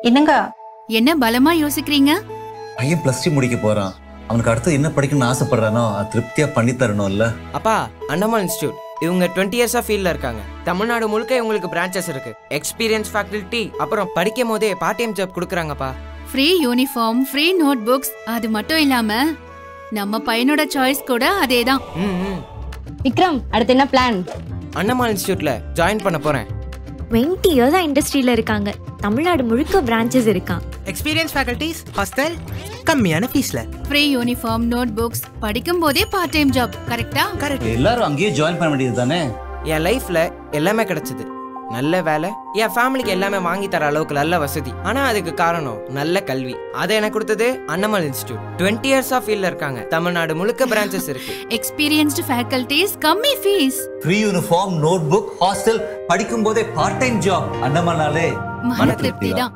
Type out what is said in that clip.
என்னங்க என்ன பலமா யோசிக்கிறீங்க? பையன் +2 முடிக்க போறான். அவனுக்கு அடுத்து என்ன படிக்கணும்னு ஆசைப்படுறானோ அது திருப்தியா பண்ணி தரணும்ல. அப்பா, அண்ணமால் இன்ஸ்டிடியூட் இவங்க 20 இயர்ஸா ஃபீல்ட்ல இருக்காங்க. தமிழ்நாடு முழுக்க இவங்களுக்கு பிரான்ச்சஸ் இருக்கு. எக்ஸ்பீரியன்ஸ் ஃபேக்கல்டி, அப்புறம் படிக்கும் போதே பார்ட் டைம் ஜாப் கொடுக்குறாங்கப்பா. Free uniform, free notebooks, அது மட்டும் இல்லாம நம்ம பையனோட சாய்ஸ் கூட அதேதான். விக்ரம், அடுத்து என்ன பிளான்? அண்ணமால் இன்ஸ்டிடியூட்ல ஜாயின் பண்ண போறேன். 20 இயர்ஸா இண்டஸ்ட்ரியில இருக்காங்க. தமிழ்நாடு முழுக்க பிரான்ச்சஸ் இருக்கான். எக்ஸ்பீரியன்ஸ் ஃபேக்கல்டிஸ், ஹாஸ்டல், கம்மியான ஃபீஸ்ல. ஃப்ரீ யூனிஃபார்ம், நோட் புக்ஸ், படிக்கும் போதே பார்ட் டைம் ஜாப். கரெக்ட்டா? கரெக்ட். எல்லாரும் அங்கேயே ஜாயின் பண்ண வேண்டியது தானே. என் லைஃப்ல எல்லாமே கிடைச்சது. நல்ல வேலை, என் ஃபேமிலிக்கு எல்லாமே வாங்கி தர அளவுக்கு நல்ல வசதி. ஆனா அதுக்கு காரணம் நல்ல கல்வி. அதை எனக்கு கொடுத்தது அண்ணமால் இன்ஸ்டிடியூட். 20 இயர்ஸா ஃபீல்ட்ல இருக்காங்க. தமிழ்நாடு முழுக்க பிரான்ச்சஸ் இருக்கு. எக்ஸ்பீரியன்ஸ்டு ஃபேக்கல்டிஸ், கம்மி fees, free uniform, notebook, hostel, படிக்கும் போதே பார்ட் டைம் ஜாப். அண்ணமானாலே மன திருப்தி தான்.